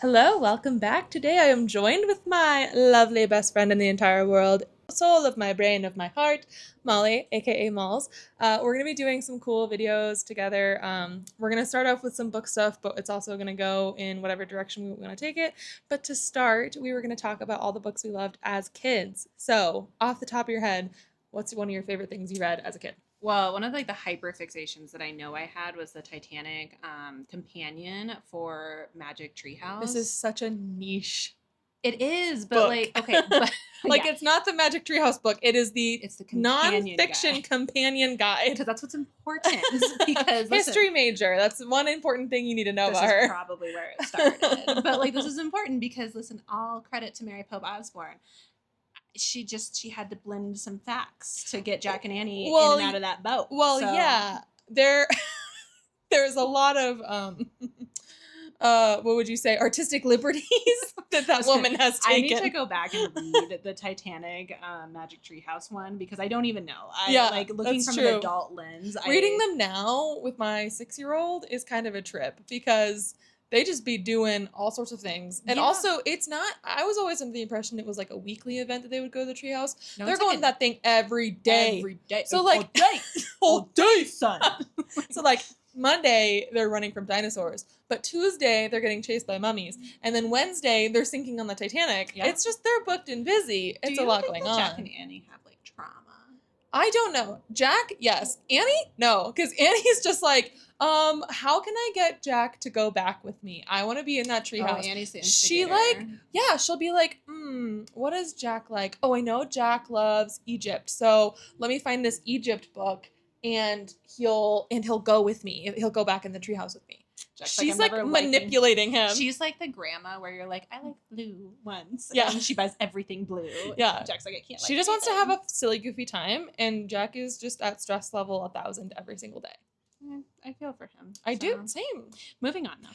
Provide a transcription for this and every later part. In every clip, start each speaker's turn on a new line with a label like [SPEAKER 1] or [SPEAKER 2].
[SPEAKER 1] Hello, welcome back. Today I am joined with my lovely best friend in the entire world, soul of my brain, of my heart, Molly, aka Malls. We're going to be doing some cool videos together. We're going to start off with some book stuff, but it's also going to go in whatever direction we want to take it. But to start, we were going to talk about all the books we loved as kids. So, off the top of your head, what's one of your favorite things you read as a kid?
[SPEAKER 2] Well, one of the hyper fixations that I know I had was the Titanic companion for Magic Treehouse.
[SPEAKER 1] This is such a niche
[SPEAKER 2] It is, but
[SPEAKER 1] book.
[SPEAKER 2] like okay, but
[SPEAKER 1] like
[SPEAKER 2] yeah.
[SPEAKER 1] it's not the Magic Treehouse book. It's the
[SPEAKER 2] companion
[SPEAKER 1] non-fiction companion guide.
[SPEAKER 2] Because that's what's important. Because
[SPEAKER 1] history major. That's one important thing you need to know about
[SPEAKER 2] this
[SPEAKER 1] her.
[SPEAKER 2] is probably where it started. But like this is important because listen, all credit to Mary Pope Osborne. She had to blend some facts to get Jack and Annie in and out of that boat.
[SPEAKER 1] Well,
[SPEAKER 2] so.
[SPEAKER 1] Yeah, there's a lot of what would you say, artistic liberties that woman has taken.
[SPEAKER 2] I need to go back and read the Titanic Magic Treehouse one because I don't even know. Like looking from an adult lens.
[SPEAKER 1] Reading them now with my 6-year-old is kind of a trip because they just be doing all sorts of things. And also, it's not, I was always under the impression it was like a weekly event that they would go to the treehouse. No, they're going to that thing every day.
[SPEAKER 2] Every day.
[SPEAKER 1] So like,
[SPEAKER 2] all day, son.
[SPEAKER 1] So like, Monday, they're running from dinosaurs. But Tuesday, they're getting chased by mummies. And then Wednesday, they're sinking on the Titanic. Yeah. It's just, they're booked and busy. It's a lot going on.
[SPEAKER 2] Jack and Annie have like trauma?
[SPEAKER 1] I don't know. Jack, yes. Annie, no. Because Annie's just like, how can I get Jack to go back with me? I want to be in that treehouse.
[SPEAKER 2] Oh, Annie's the
[SPEAKER 1] instigator. She'll be like, what is Jack like? Oh, I know Jack loves Egypt. So let me find this Egypt book and he'll go with me. He'll go back in the treehouse with me. She's like manipulating him.
[SPEAKER 2] She's like the grandma where you're like, I like blue ones.
[SPEAKER 1] Yeah.
[SPEAKER 2] And she buys everything blue.
[SPEAKER 1] Yeah.
[SPEAKER 2] Jack's like, I can't.
[SPEAKER 1] She just wants to have a silly, goofy time. And Jack is just at stress level 1,000 every single day.
[SPEAKER 2] I feel for him.
[SPEAKER 1] I do. Same.
[SPEAKER 2] Moving on now.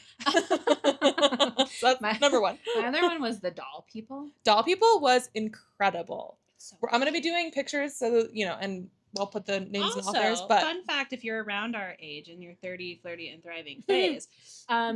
[SPEAKER 1] So that's number one.
[SPEAKER 2] My other one was the Doll People.
[SPEAKER 1] Doll People was incredible. So I'm going to be doing pictures so that, and we'll put the names and authors. But
[SPEAKER 2] fun fact, if you're around our age in your 30, flirty, and thriving phase,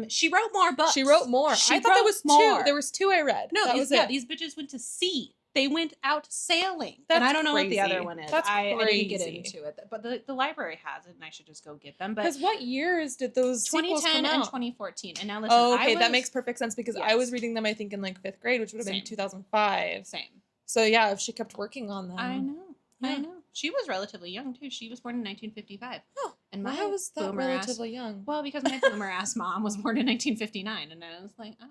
[SPEAKER 2] she wrote more books.
[SPEAKER 1] She wrote more. I thought there was more. There was 2 I read.
[SPEAKER 2] No, these bitches went to sea. They went out sailing.
[SPEAKER 1] That's
[SPEAKER 2] and I don't know
[SPEAKER 1] crazy.
[SPEAKER 2] what the other one is.
[SPEAKER 1] That's crazy.
[SPEAKER 2] I didn't get into it. But the library has it, and I should just go get them.
[SPEAKER 1] Because what years did those
[SPEAKER 2] 2010
[SPEAKER 1] and
[SPEAKER 2] 2014. And now listen,
[SPEAKER 1] okay, that makes perfect sense because I was reading them, I think, in like 5th grade, which would have been 2005.
[SPEAKER 2] Same.
[SPEAKER 1] So yeah, if she kept working on them.
[SPEAKER 2] I know. She was relatively young, too. She was born in 1955.
[SPEAKER 1] Oh,
[SPEAKER 2] and
[SPEAKER 1] why was that relatively young?
[SPEAKER 2] Well, because my boomer-ass mom was born in 1959, and I was like, oh.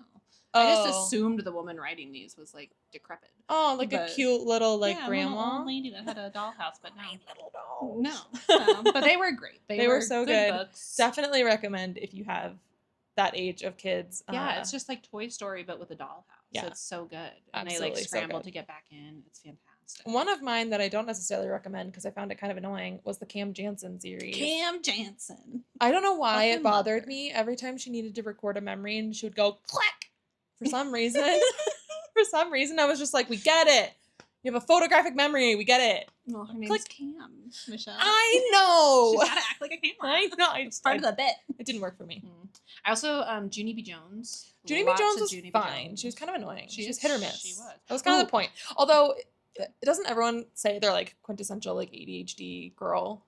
[SPEAKER 2] I just assumed the woman writing these was, like, decrepit.
[SPEAKER 1] Oh, like a cute little, grandma?
[SPEAKER 2] Little old lady that had a dollhouse, but no.
[SPEAKER 1] Little dolls.
[SPEAKER 2] No. But they were great. They were
[SPEAKER 1] so good books. Definitely recommend if you have that age of kids.
[SPEAKER 2] Yeah, it's just like Toy Story, but with a dollhouse. Yeah. It's so good. And they, scramble to get back in. It's fantastic.
[SPEAKER 1] One of mine that I don't necessarily recommend because I found it kind of annoying was the Cam Jansen series.
[SPEAKER 2] Cam Jansen.
[SPEAKER 1] I don't know why it bothered me. Every time she needed to record a memory and she would go clack for some reason. I was just like, we get it. You have a photographic memory. We get it.
[SPEAKER 2] Well, her name's Cam, Michelle.
[SPEAKER 1] I know.
[SPEAKER 2] She's got to act like a camera.
[SPEAKER 1] I know. It's
[SPEAKER 2] part of the bit.
[SPEAKER 1] It didn't work for me.
[SPEAKER 2] I also, Junie B. Jones.
[SPEAKER 1] Junie B. Jones was fine. She was kind of annoying. She was hit or miss. She was. That was kind of the point. Although, doesn't everyone say they're like quintessential like ADHD girl?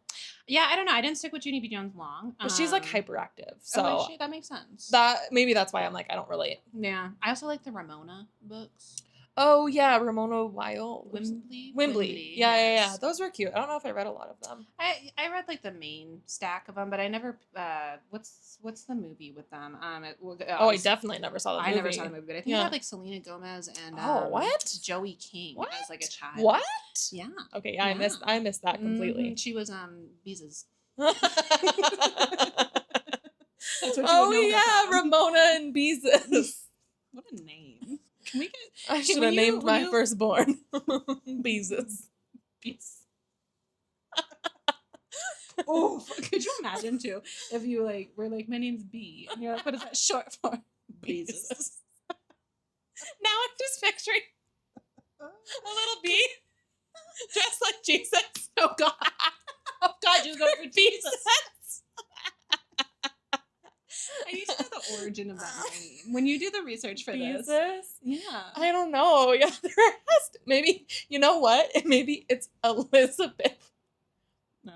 [SPEAKER 2] Yeah, I don't know. I didn't stick with Junie B. Jones long.
[SPEAKER 1] But she's like hyperactive. So
[SPEAKER 2] that makes sense.
[SPEAKER 1] Maybe that's why I'm like, I don't relate.
[SPEAKER 2] Yeah. I also like the Ramona books.
[SPEAKER 1] Oh, yeah, Ramona Wild.
[SPEAKER 2] Wimbley.
[SPEAKER 1] Yeah. Those were cute. I don't know if I read a lot of them.
[SPEAKER 2] I read like the main stack of them, but I never. What's the movie with them?
[SPEAKER 1] I definitely never saw the movie.
[SPEAKER 2] I never saw the movie, but I think it had like Selena Gomez and
[SPEAKER 1] what?
[SPEAKER 2] Joey King as like a child.
[SPEAKER 1] What?
[SPEAKER 2] Yeah.
[SPEAKER 1] Okay, I missed that completely.
[SPEAKER 2] Mm-hmm. She was Beezus.
[SPEAKER 1] Ramona and Beezus.
[SPEAKER 2] What a name. Can we get?
[SPEAKER 1] I should have named my firstborn Beezus.
[SPEAKER 2] Beezus. Oh, could you imagine too if you were like, my name's B, and you're like, what is that short for? Beezus.
[SPEAKER 1] Now I'm just picturing a little bee dressed like Jesus.
[SPEAKER 2] Oh God, you're going for Jesus. I need to know the origin of that name. When you do the research for this. Yeah.
[SPEAKER 1] I don't know. Yeah, there has to, maybe, you know what? Maybe it's Elizabeth.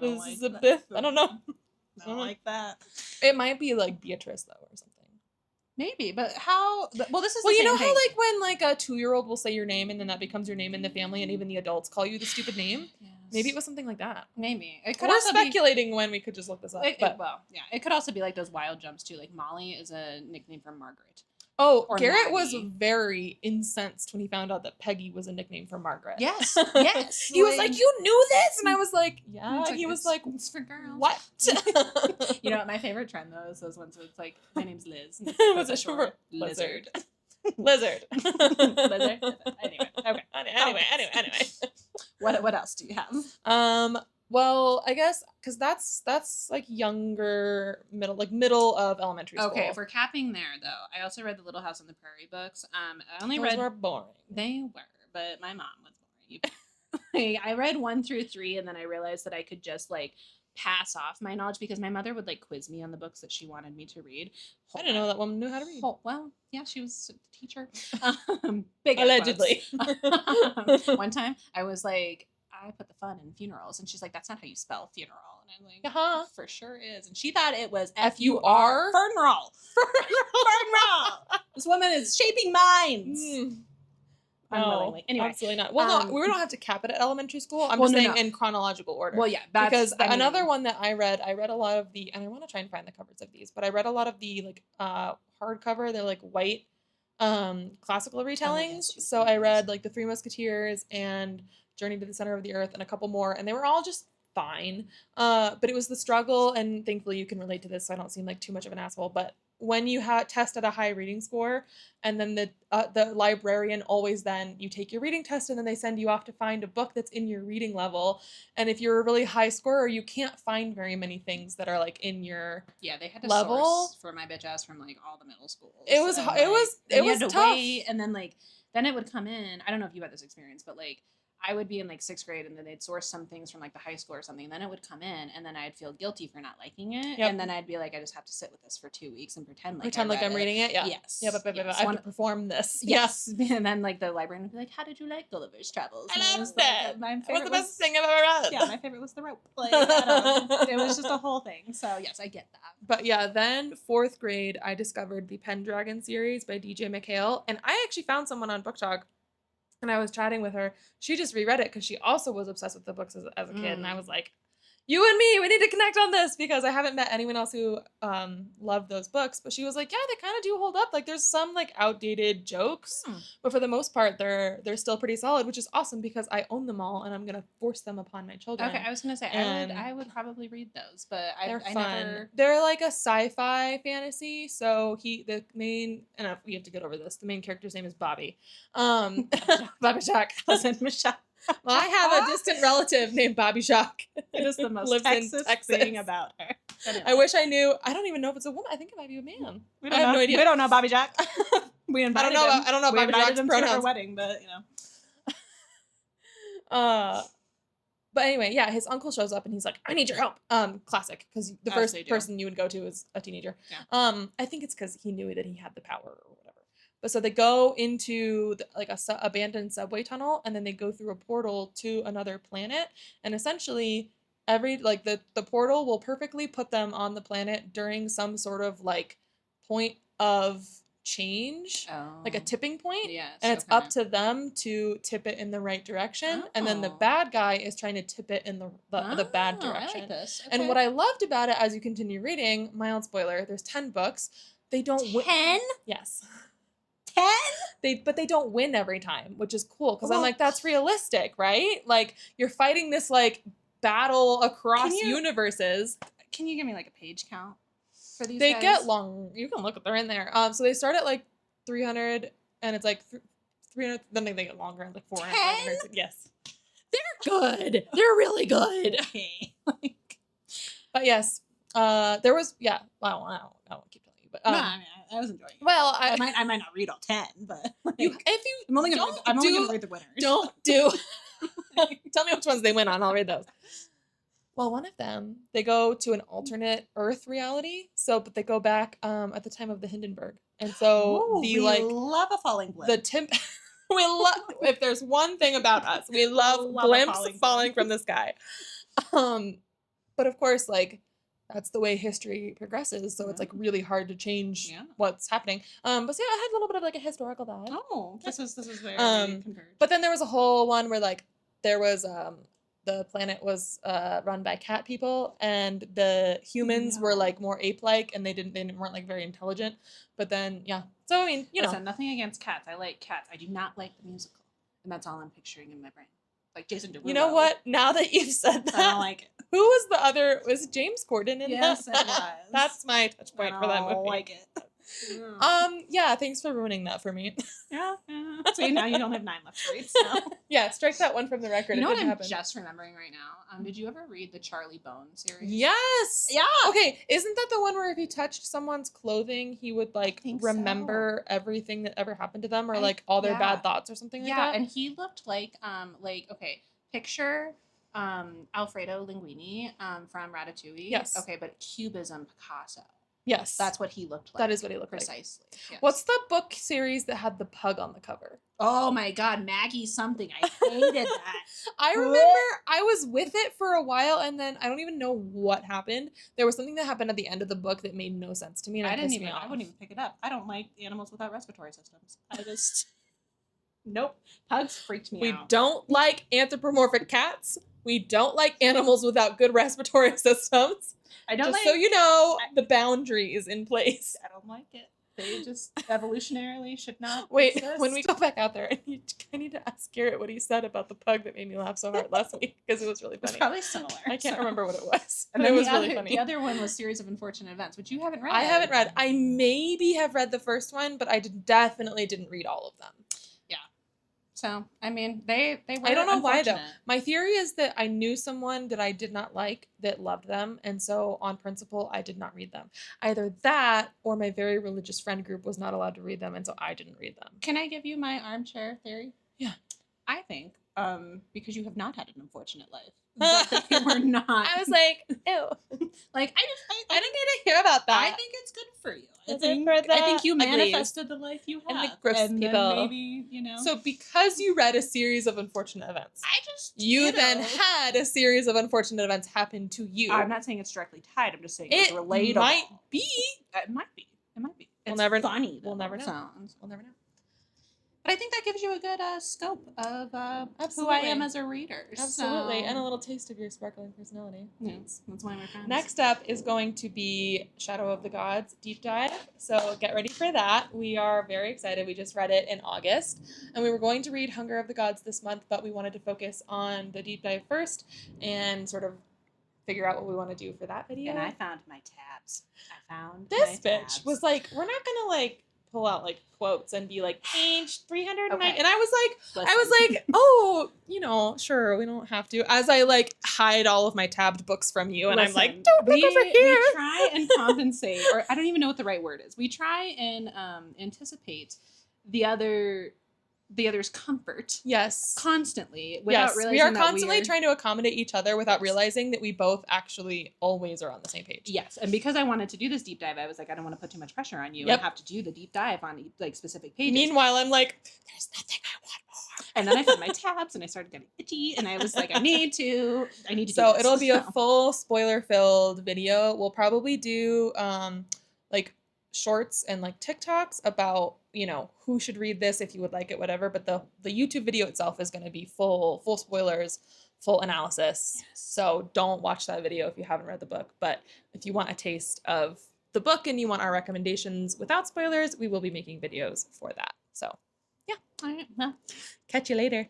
[SPEAKER 1] Elizabeth. I don't know.
[SPEAKER 2] I don't like that.
[SPEAKER 1] It might be like Beatrice though or something.
[SPEAKER 2] Maybe, but how? Well, this is
[SPEAKER 1] well,
[SPEAKER 2] the
[SPEAKER 1] you
[SPEAKER 2] same
[SPEAKER 1] know
[SPEAKER 2] thing.
[SPEAKER 1] how like when like a 2-year-old will say your name and then that becomes your name in the family and even the adults call you the stupid name.
[SPEAKER 2] Yes.
[SPEAKER 1] Maybe it was something like that.
[SPEAKER 2] Maybe it could
[SPEAKER 1] We're
[SPEAKER 2] also
[SPEAKER 1] speculating when we could just look this up.
[SPEAKER 2] Well, yeah, it could also be like those wild jumps too. Like Molly is a nickname for Margaret.
[SPEAKER 1] Oh,
[SPEAKER 2] Or
[SPEAKER 1] Garrett
[SPEAKER 2] Maggie.
[SPEAKER 1] was very incensed when he found out that Peggy was a nickname for Margaret.
[SPEAKER 2] Yes, yes.
[SPEAKER 1] He was like, "You knew this?" And I was like, "Yeah."
[SPEAKER 2] Like,
[SPEAKER 1] he was like,
[SPEAKER 2] "It's for girls."
[SPEAKER 1] "What?"
[SPEAKER 2] You know what? My favorite trend though is those ones where it's like, "My name's Liz." And
[SPEAKER 1] Was it short?
[SPEAKER 2] Lizard.
[SPEAKER 1] Lizard.
[SPEAKER 2] Lizard. Anyway. Okay.
[SPEAKER 1] Anyway.
[SPEAKER 2] What else do you have?
[SPEAKER 1] Well, I guess because that's like middle of elementary school.
[SPEAKER 2] Okay, if we're capping there though, I also read the Little House on the Prairie books. I only
[SPEAKER 1] Those
[SPEAKER 2] read.
[SPEAKER 1] were boring.
[SPEAKER 2] They were, but my mom was boring. I read 1 through 3, and then I realized that I could just like pass off my knowledge because my mother would like quiz me on the books that she wanted me to read.
[SPEAKER 1] I didn't know that woman knew how to read.
[SPEAKER 2] Well, yeah, she was a teacher. Big
[SPEAKER 1] Allegedly.
[SPEAKER 2] One time, I was like, I put the fun in funerals, and she's like, "That's not how you spell funeral." And I'm like, "For sure is." And she thought it was F-U-R. Funeral. Funeral. This woman is shaping minds. Unwillingly. Anyway,
[SPEAKER 1] absolutely not. Well, no, we don't have to cap it at elementary school. I'm
[SPEAKER 2] well,
[SPEAKER 1] just
[SPEAKER 2] no,
[SPEAKER 1] saying
[SPEAKER 2] no.
[SPEAKER 1] in chronological order.
[SPEAKER 2] Well, yeah,
[SPEAKER 1] because another one that I read a lot of the, and I want to try and find the covers of these, but I read a lot of the like hardcover. They're like white classical retellings.
[SPEAKER 2] yes,
[SPEAKER 1] so I read like The Three Musketeers and Journey to the Center of the Earth and a couple more, and they were all just fine. But it was the struggle, and thankfully you can relate to this, so I don't seem like too much of an asshole. But when you test at a high reading score, and then the librarian always then you take your reading test, and then they send you off to find a book that's in your reading level. And if you're a really high scorer, you can't find very many things that are like in your
[SPEAKER 2] they had to
[SPEAKER 1] level.
[SPEAKER 2] Source for my bitch ass from like all the middle schools.
[SPEAKER 1] It was tough.
[SPEAKER 2] Wait, and then like then it would come in. I don't know if you had this experience, but like I would be in like 6th grade, and then they'd source some things from like the high school or something. And then it would come in, and then I'd feel guilty for not liking it.
[SPEAKER 1] Yep.
[SPEAKER 2] And then I'd be like, I just have to sit with this for 2 weeks and pretend like
[SPEAKER 1] I'm reading it. Yeah.
[SPEAKER 2] Yes.
[SPEAKER 1] Yeah, but I have to perform this.
[SPEAKER 2] Yes. And then like the librarian would be like, "How did you like Gulliver's Travels?"
[SPEAKER 1] I loved
[SPEAKER 2] it.
[SPEAKER 1] My favorite was the best thing I've ever read.
[SPEAKER 2] Yeah, my favorite was the rope. Like, it was just a whole thing. So yes, I get that.
[SPEAKER 1] But yeah, then 4th grade, I discovered the Pendragon series by DJ McHale, and I actually found someone on Book Talk. And I was chatting with her. She just reread it because she also was obsessed with the books as a kid. And I was like, you and me, we need to connect on this because I haven't met anyone else who loved those books. But she was like, yeah, they kind of do hold up. Like there's some like outdated jokes, but for the most part, they're still pretty solid, which is awesome because I own them all and I'm gonna force them upon my children.
[SPEAKER 2] Okay, I was gonna say I would probably read those, but
[SPEAKER 1] they're fun. They're like a sci-fi fantasy. So we have to get over this. The main character's name is Bobby. Bobby Jacques. Listen, Michelle. Well, I have a distant relative named Bobby Jacques.
[SPEAKER 2] It is the most Texas thing about her. Anyway.
[SPEAKER 1] I wish I knew. I don't even know if it's a woman. I think it might be a man.
[SPEAKER 2] I have no idea. We don't know Bobby Jacques. We invited him.
[SPEAKER 1] I don't know Bobby Jacques' pronouns.
[SPEAKER 2] To her wedding, but you
[SPEAKER 1] know. But anyway, yeah, his uncle shows up and he's like, "I need your help." Classic, because the first person you would go to is a teenager. Yeah. I think it's because he knew that he had the power or whatever. But so they go into a abandoned subway tunnel, and then they go through a portal to another planet, and essentially the portal will perfectly put them on the planet during some sort of like point of change, like a tipping point.
[SPEAKER 2] Yes,
[SPEAKER 1] and it's up to them to tip it in the right direction, and then the bad guy is trying to tip it in the bad direction. I like this. Okay. And what I loved about it, as you continue reading, mild spoiler, there's 10 books. They don't
[SPEAKER 2] 10?
[SPEAKER 1] Yes.
[SPEAKER 2] 10?
[SPEAKER 1] But they don't win every time, which is cool because I'm like, that's realistic, right? Like you're fighting this like battle across universes.
[SPEAKER 2] Can you give me like a page count for these?
[SPEAKER 1] They
[SPEAKER 2] guys?
[SPEAKER 1] get long. You can look at they're in there. So they start at like 300, and it's like 300. Then they get longer, and like 400. 500. Yes, they're good. They're really good.
[SPEAKER 2] Okay.
[SPEAKER 1] But yes, there was Well, I won't keep telling you, but
[SPEAKER 2] no, I mean, I was enjoying it.
[SPEAKER 1] Well,
[SPEAKER 2] I might not read all 10, but like,
[SPEAKER 1] I'm only gonna
[SPEAKER 2] read the winners.
[SPEAKER 1] Don't do. Tell me which ones they win on. I'll read those. Well, one of them, they go to an alternate Earth reality. So, but they go back at the time of the Hindenburg, and so
[SPEAKER 2] Oh,
[SPEAKER 1] the
[SPEAKER 2] we
[SPEAKER 1] like
[SPEAKER 2] love a falling blimp.
[SPEAKER 1] the temp. We love if there's one thing about us, we love
[SPEAKER 2] Love a
[SPEAKER 1] blimps falling
[SPEAKER 2] blimp.
[SPEAKER 1] from the sky. Um, but of course, like that's the way history progresses. So it's like really hard to change
[SPEAKER 2] Yeah.
[SPEAKER 1] what's happening. But so yeah, I had a little bit of like a historical vibe.
[SPEAKER 2] Oh, this is where we converge.
[SPEAKER 1] But then there was a whole one where like there was the planet was run by cat people and the humans were like more ape-like and they weren't like very intelligent. But then yeah. So I mean, you know.
[SPEAKER 2] Listen, nothing against cats. I like cats. I do not like the musical. And that's all I'm picturing in my brain. Like Jason Derulo.
[SPEAKER 1] You know what? Now that you've said that,
[SPEAKER 2] I don't like it.
[SPEAKER 1] Who was the other? Was James Corden in
[SPEAKER 2] Yes,
[SPEAKER 1] that?
[SPEAKER 2] it was.
[SPEAKER 1] That's my touch point for that movie.
[SPEAKER 2] I don't like it.
[SPEAKER 1] Yeah, thanks for ruining that for me.
[SPEAKER 2] Yeah. See, now you don't have 9 left to read. So.
[SPEAKER 1] Yeah, strike that one from the record.
[SPEAKER 2] You know
[SPEAKER 1] it
[SPEAKER 2] what I'm
[SPEAKER 1] happen.
[SPEAKER 2] just remembering right now? Did you ever read the Charlie Bone series?
[SPEAKER 1] Yes.
[SPEAKER 2] Yeah.
[SPEAKER 1] Okay, isn't that the one where if he touched someone's clothing, he would like remember everything that ever happened to them, or like all their bad thoughts or something like that?
[SPEAKER 2] Yeah, and he looked like okay, picture Alfredo Linguini from Ratatouille.
[SPEAKER 1] Yes.
[SPEAKER 2] Okay, but Cubism Picasso.
[SPEAKER 1] Yes.
[SPEAKER 2] That's what he looked like.
[SPEAKER 1] That is what he looked
[SPEAKER 2] precisely.
[SPEAKER 1] Like.
[SPEAKER 2] Yes.
[SPEAKER 1] What's the book series that had the pug on the cover?
[SPEAKER 2] Oh my God, Maggie something. I hated that.
[SPEAKER 1] I remember I was with it for a while and then I don't even know what happened. There was something that happened at the end of the book that made no sense to me and I wouldn't
[SPEAKER 2] even pick it up. I don't like animals without respiratory systems. I just nope. Pugs freaked me out.
[SPEAKER 1] We don't like anthropomorphic cats. We don't like animals without good respiratory systems.
[SPEAKER 2] I don't
[SPEAKER 1] just
[SPEAKER 2] like,
[SPEAKER 1] so you know, the boundary is in place.
[SPEAKER 2] I don't like it. They just evolutionarily should not
[SPEAKER 1] Wait,
[SPEAKER 2] exist.
[SPEAKER 1] when we go back out there, I need to ask Garrett what he said about the pug that made me laugh so hard last week because it was really funny.
[SPEAKER 2] It's probably similar.
[SPEAKER 1] I can't remember what it was,
[SPEAKER 2] and
[SPEAKER 1] but it was really funny.
[SPEAKER 2] The other one was Series of Unfortunate Events, which you haven't read.
[SPEAKER 1] I haven't read. I maybe have read the first one, but I definitely didn't read all of them.
[SPEAKER 2] Yeah. So, I mean, they were
[SPEAKER 1] I don't know why, though. My theory is that I knew someone that I did not like that loved them, and so on principle, I did not read them. Either that, or my very religious friend group was not allowed to read them, and so I didn't read them.
[SPEAKER 2] Can I give you my armchair theory?
[SPEAKER 1] Yeah.
[SPEAKER 2] I think, because you have not had an unfortunate life, that they were not.
[SPEAKER 1] I was like, ew.
[SPEAKER 2] Like,
[SPEAKER 1] I didn't get to hear about that.
[SPEAKER 2] I think it's good for you. I think you manifested the life you have.
[SPEAKER 1] And the gross people.
[SPEAKER 2] Maybe, you know.
[SPEAKER 1] So because you read a series of unfortunate events, you then had a series of unfortunate events happen to you.
[SPEAKER 2] I'm not saying it's directly tied. I'm just saying it's relatable.
[SPEAKER 1] It might be.
[SPEAKER 2] It might be. It might be.
[SPEAKER 1] We'll never know.
[SPEAKER 2] Funny.
[SPEAKER 1] We'll never know.
[SPEAKER 2] We'll never know. But I think that gives you a good scope of who I am as a reader.
[SPEAKER 1] Absolutely. So. And a little taste of your sparkling personality.
[SPEAKER 2] Yes, that's why we're friends.
[SPEAKER 1] Next up is going to be Shadow of the Gods Deep Dive. So get ready for that. We are very excited. We just read it in August. And we were going to read Hunger of the Gods this month, but we wanted to focus on the deep dive first and sort of figure out what we want to do for that video.
[SPEAKER 2] And I found my tabs.
[SPEAKER 1] This bitch was like, we're not going to like pull out like quotes and be like page 309 okay. And I was like oh, you know, sure, we don't have to, as I like hide all of my tabbed books from you and I'm like, don't look over here.
[SPEAKER 2] We try and compensate, or I don't even know what the right word is. We try and anticipate the other's comfort.
[SPEAKER 1] Yes.
[SPEAKER 2] Constantly. Without realizing
[SPEAKER 1] we are constantly trying to accommodate each other without realizing that we both actually always are on the same page.
[SPEAKER 2] Yes. And because I wanted to do this deep dive, I was like, I don't want to put too much pressure on you and have to do the deep dive on like specific pages.
[SPEAKER 1] Meanwhile, I'm like, there's nothing I want more.
[SPEAKER 2] And then I found my tabs and I started getting itchy and I was like, I need to
[SPEAKER 1] so
[SPEAKER 2] do this.
[SPEAKER 1] It'll be a full spoiler-filled video. We'll probably do like shorts and like TikToks about, you know, who should read this if you would like it, whatever. But the YouTube video itself is going to be full spoilers, full analysis. Yes. So don't watch that video if you haven't read the book. But if you want a taste of the book and you want our recommendations without spoilers, we will be making videos for that. So yeah.
[SPEAKER 2] All right. Well,
[SPEAKER 1] catch you later.